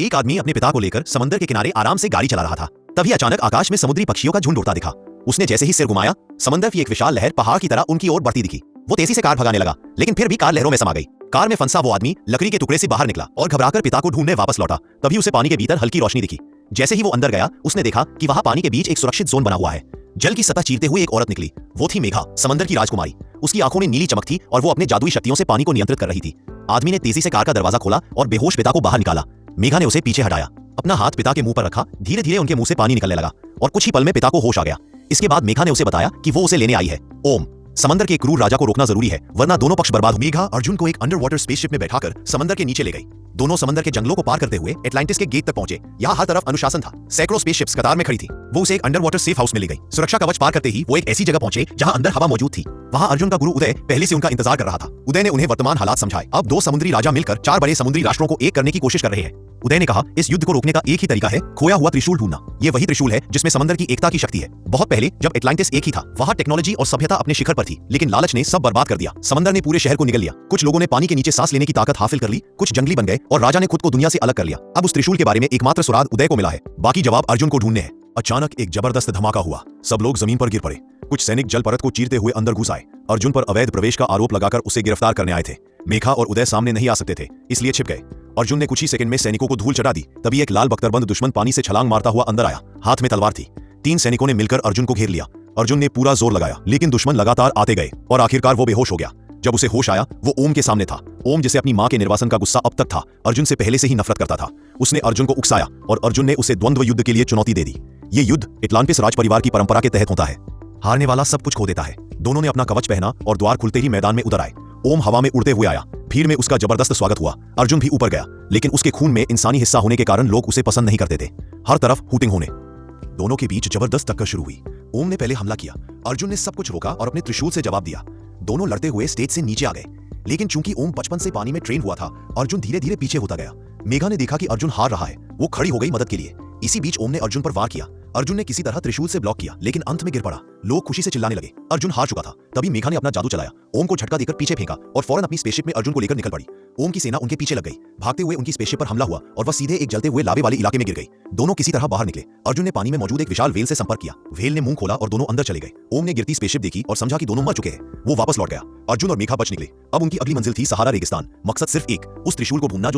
एक आदमी अपने पिता को लेकर समंदर के किनारे आराम से गाड़ी चला रहा था। तभी अचानक आकाश में समुद्री पक्षियों का झुंड उड़ता दिखा। उसने जैसे ही सिर घुमाया, समंदर की एक विशाल लहर पहाड़ की तरह उनकी ओर बढ़ती दिखी। वो तेजी से कार भगाने लगा, लेकिन फिर भी कार लहरों में समा गई। कार में फंसा वो आदमी लकड़ी के टुकड़े से बाहर निकला और घबराकर पिता को ढूंढने वापस लौटा। तभी उसे पानी के भीतर हल्की रोशनी दिखी। जैसे ही वो अंदर गया, उसने देखा कि वहां पानी के बीच एक सुरक्षित जोन बना हुआ है। जल की सतह चीरते हुए एक औरत निकली। वो थी मेघा, समंदर की राजकुमारी। उसकी आंखों में नीली चमक थी और वो अपने जादुई शक्तियों से पानी को नियंत्रित कर रही थी। आदमी ने तेजी से कार का दरवाजा खोला और बेहोश पिता को बाहर निकाला। मेघा ने उसे पीछे हटाया, अपना हाथ पिता के मुंह पर रखा। धीरे धीरे उनके मुंह से पानी निकलने लगा और कुछ ही पल में पिता को होश आ गया। इसके बाद मेघा ने उसे बताया कि वो उसे लेने आई है। ओम, समंदर के क्रूर राजा को रोकना जरूरी है, वरना दोनों पक्ष बर्बाद हो। मेघा अर्जुन को एक अंडर वाटर स्पेसशिप में बैठाकर समंदर के नीचे ले गई। दोनों समंदर के जंगलों को पार करते हुए एटलांटिस के गेट तक पहुंचे। यहाँ हर तरफ अनुशासन था। सैकड़ों स्पेसशिप्स कतार में खड़ी थी। वो उसे एक अंडर वाटर सेफ हाउस में ले गई। सुरक्षा कवच पार करते ही वो एक ऐसी जगह पहुंचे जहां अंदर हवा मौजूद थी। वहां अर्जुन का गुरु उदय पहले से उनका इंतजार कर रहा था। उदय ने उन्हें वर्तमान हालात समझाए। अब दो समुद्री राजा मिलकर चार बड़े समुद्री राष्ट्रों को एक करने की कोशिश कर रहे हैं। उदय ने कहा, इस युद्ध को रोकने का एक ही तरीका है, खोया हुआ त्रिशूल ढूंढना। ये वही त्रिशूल है जिसमें समंदर की एकता की शक्ति है। बहुत पहले जब एटलांटिस एक ही था, वहां टेक्नोलॉजी और सभ्यता अपने शिखर पर थी, लेकिन लालच ने सब बर्बाद कर दिया। समंदर ने पूरे शहर को निगल लिया। कुछ लोगों ने पानी के नीचे सांस लेने की ताकत हासिल कर ली, कुछ जंगली बन गए और राजा ने खुद को दुनिया से अलग कर लिया। अब उस त्रिशूल के बारे में एकमात्र सुराग उदय को मिला है। बाकी जवाब अर्जुन को ढूंढने हैं। अचानक एक जबरदस्त धमाका हुआ। सब लोग जमीन पर गिर पड़े। कुछ सैनिक जल परत को चीरते हुए अंदर घुस आए। अर्जुन पर अवैध प्रवेश का आरोप लगाकर उसे गिरफ्तार करने आए थे। मेघा और उदय सामने नहीं आ सकते थे, इसलिए छिप गए। अर्जुन ने कुछ ही सेकंड में सैनिकों को धूल चटा दी। तभी एक लाल बख्तरबंद दुश्मन पानी से छलांग मारता हुआ अंदर आया। हाथ में तलवार थी। 3 सैनिकों ने मिलकर अर्जुन को घेर लिया। अर्जुन ने पूरा जोर लगाया, लेकिन दुश्मन लगातार आते गए और आखिरकार वो बेहोश हो गया। जब उसे होश आया, वो ओम के सामने था। ओम, जिसे अपनी मां के निर्वासन का गुस्सा अब तक था, अर्जुन से पहले से ही नफरत करता था। उसने अर्जुन को उकसाया और अर्जुन ने उसे द्वंद्व युद्ध के लिए चुनौती दे दी। ये युद्ध एटलांटिस राज परिवार की परंपरा के तहत होता है। हारने वाला सब कुछ खो देता है। दोनों ने अपना कवच पहना और द्वार खुलते ही मैदान में उतर आए। ओम हवा में उड़ते हुए आया। भीड़ में उसका जबरदस्त स्वागत हुआ। अर्जुन भी ऊपर गया, लेकिन उसके खून में इंसानी हिस्सा होने के कारण लोग उसे पसंद नहीं करते थे। हर तरफ हूटिंग होने। दोनों के बीच जबरदस्त टक्कर शुरू हुई। ओम ने पहले हमला किया। अर्जुन ने सब कुछ रोका और अपने त्रिशूल से जवाब दिया। दोनों लड़ते हुए स्टेज से नीचे आ गए, लेकिन चूंकि ओम बचपन से पानी में ट्रेन हुआ था, अर्जुन धीरे धीरे पीछे होता गया। मेघा ने देखा कि अर्जुन हार रहा है। वो खड़ी हो गई मदद के लिए। इसी बीच ओम ने अर्जुन पर वार किया। अर्जुन ने किसी तरह त्रिशूल से ब्लॉक किया, लेकिन अंत में गिर पड़ा। लोग खुशी से चिल्लाने लगे। अर्जुन हार चुका था। तभी मेघा ने अपना जादू चलाया, ओम को झटका देकर पीछे फेंका और फौरन अपनी स्पेसशिप में अर्जुन को लेकर निकल पड़ी। ओम की सेना उनके पीछे लग गई। भागते हुए उनकी स्पेसशिप पर हमला हुआ और वह सीधे एक जलते हुए लावे वाले इलाके में गिर गई। दोनों किसी तरह बाहर निकले। अर्जुन ने पानी में मौजूद एक विशाल व्हेल से संपर्क किया। व्हेल ने मुंह खोला और दोनों अंदर चले गए। ओम ने गिरती स्पेसशिप देखी और समझा कि दोनों मर चुके हैं। वो वापस लौट गया। अर्जुन और मेघा बच निकले। अब उनकी अगली मंजिल थी सहारा रेगिस्तान। मकसद सिर्फ एक, उस त्रिशूल को ढूंढना।